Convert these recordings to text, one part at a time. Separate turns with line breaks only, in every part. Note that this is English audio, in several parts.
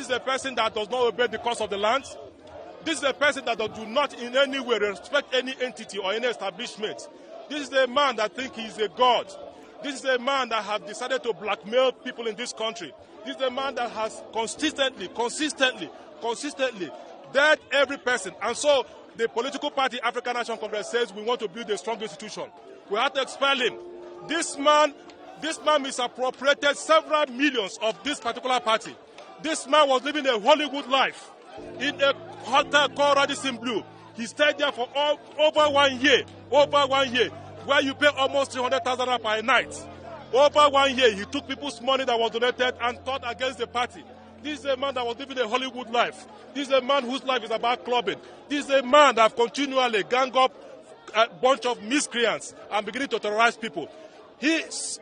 This is a person that does not obey the cause of the land. This is a person that do not in any way respect any entity or any establishment. This is a man that thinks he is a god. This is a man that has decided to blackmail people in this country. This is a man that has consistently dead every person. And so the political party African National Congress says we want to build a strong institution. We have to expel him. This man misappropriated several millions of this particular party. This man was living a Hollywood life in a hotel called Radisson Blu. He stayed there for over 1 year, where you pay almost 300,000 per night. Over 1 year, he took people's money that was donated and fought against the party. This is a man that was living a Hollywood life. This is a man whose life is about clubbing. This is a man that continually gang up a bunch of miscreants and beginning to terrorize people. His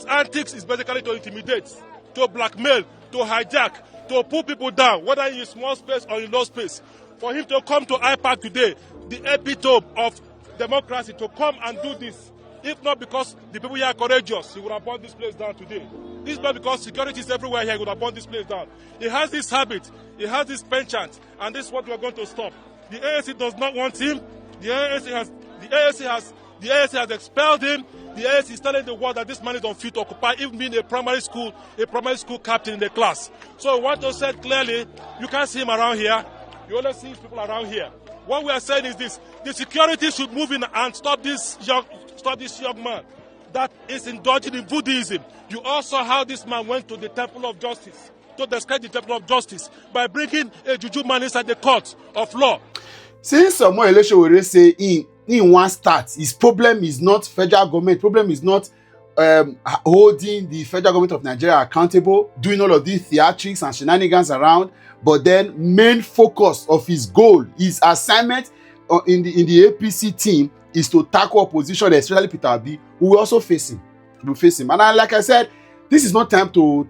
antics is basically to intimidate, to blackmail, to hijack, to put people down, whether in small space or in low space. For him to come to IPAC today, the epitome of democracy, to come and do this, if not because the people here are courageous, he would have burned this place down today. This is not because security is everywhere here, he would have burned this place down. He has this habit, he has this penchant, and this is what we are going to stop. The ANC does not want him. The ANC has expelled him. The ANC is telling the world that this man is unfit to occupy, even being a primary school captain in the class. So we want to say clearly, you can't see him around here. You only see people around here. What we are saying is this: the security should move in and stop this young man that is indulging in Buddhism. You also how this man went to the Temple of Justice to describe the Temple of Justice by bringing a juju man inside the court of law.
Since some election will say in one start, his problem is not federal government. Problem is not holding the federal government of Nigeria accountable, doing all of these theatrics and shenanigans around. But then main focus of his goal, his assignment in the APC team is to tackle opposition, especially Peter Obi, who will also face him. And like I said, this is not time to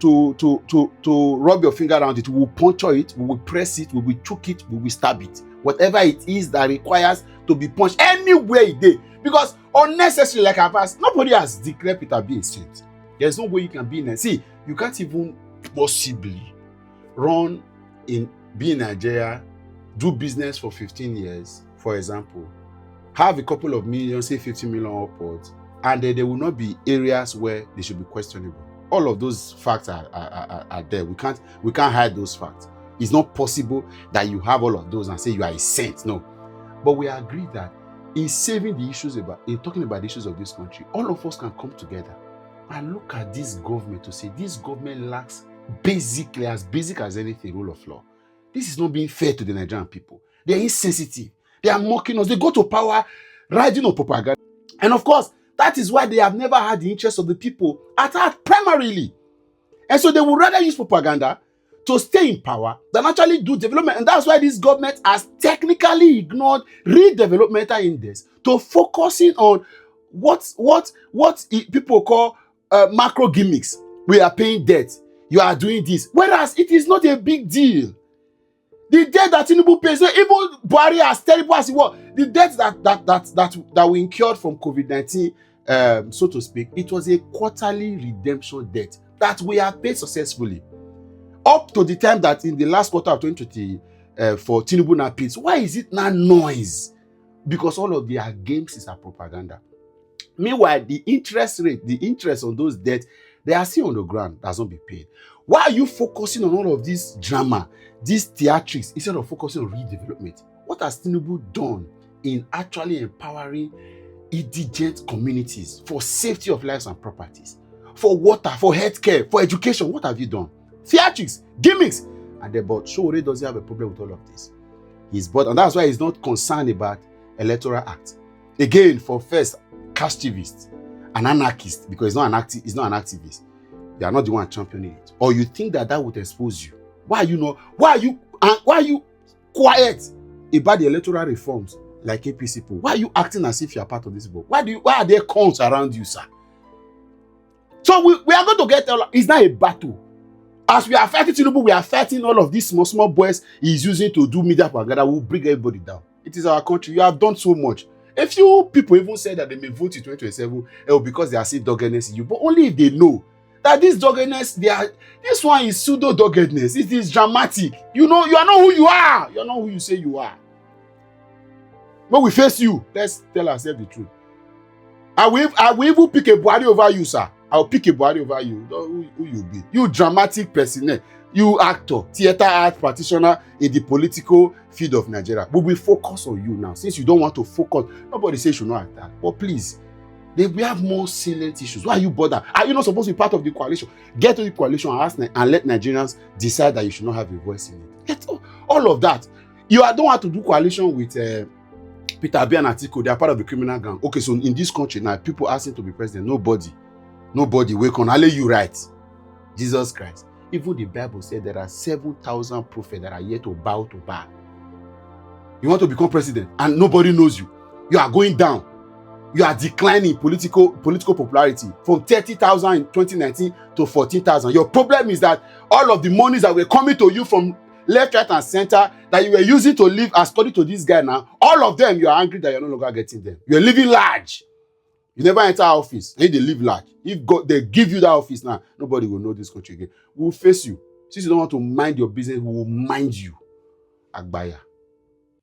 rub your finger around it. We will puncture it, we will press it, we will choke it, we will stab it. Whatever it is that requires to be punched anywhere it is. Because unnecessarily, like I've asked, nobody has declared Peter Obi a saint. There's no way you can be in. See, you can't even possibly be in Nigeria, do business for 15 years, for example, have a couple of million, say 50 million upwards, and then there will not be areas where they should be questionable. All of those facts are there. We can't hide those facts. It's not possible that you have all of those and say you are a saint. No. But we agree that in talking about the issues of this country, all of us can come together and look at this government to say this government lacks basically as basic as anything, rule of law. This is not being fair to the Nigerian people. They are insensitive. They are mocking us. They go to power riding on propaganda. And of course, that is why they have never had the interest of the people at heart primarily. And so they would rather use propaganda to stay in power than actually do development. And that's why this government has technically ignored real developmental index to focusing on what people call macro gimmicks. We are paying debt. You are doing this. Whereas it is not a big deal. The debt that Tinubu pays, even Buhari, as terrible as it was, the debt that we incurred from COVID-19, so to speak, it was a quarterly redemption debt that we have paid successfully. Up to the time that in the last quarter of 2020, for Tinubu now pays. Why is it now noise? Because all of their games is a propaganda. Meanwhile, the interest on those debts, they are still on the ground, does not be paid. Why are you focusing on all of this drama, these theatrics, instead of focusing on real development? What has Tinubu done in actually empowering indigent communities for safety of lives and properties, for water, for healthcare, for education? What have you done? Theatrics, gimmicks. And but Sowore doesn't have a problem with all of this. And that's why he's not concerned about Electoral Act. Again, for first, castivist, an anarchist, because he's not an activist. You are not the one championing it. Or you think that would expose you. Why are you quiet about the electoral reforms like APC people? Why are you acting as if you are part of this book? Why are there cons around you, sir? So we are going to get it's not a battle. As we are fighting Tinubu, we are fighting all of these small boys he's using to do media propaganda. We'll bring everybody down. It is our country. You have done so much. A few people even said that they may vote in 2027 because they are still doggedness in you. But only if they know That this doggedness, this one is pseudo doggedness. It is dramatic. You know, you are not who you are. You are not who you say you are. When we face you, let's tell ourselves the truth. I will even pick a Buhari over you, sir. I'll pick a Buhari over you. Who you be? You dramatic person, you actor, theater art practitioner in the political field of Nigeria. We will focus on you now. Since you don't want to focus, nobody says you should not attack. But please, we have more salient issues. Why are you bothered? Are you not supposed to be part of the coalition? Get to the coalition and let Nigerians decide that you should not have a voice in it. Get all of that. You don't want to do coalition with Peter Obi and Atiku. They are part of the criminal gang. Okay, so in this country now, people asking to be president, nobody wake on. Only you right. Jesus Christ. Even the Bible said there are 7,000 prophets that are yet to bow to Baal. You want to become president and nobody knows you. You are going down. You are declining political popularity from 30,000 in 2019 to 14,000. Your problem is that all of the monies that were coming to you from left, right, and center that you were using to live according to this guy now, all of them, you are angry that you're no longer getting them. You're living large. You never enter our office, and they live large. If they give you that office now, nobody will know this country again. We will face you. Since you don't want to mind your business, we will mind you. Agbaya.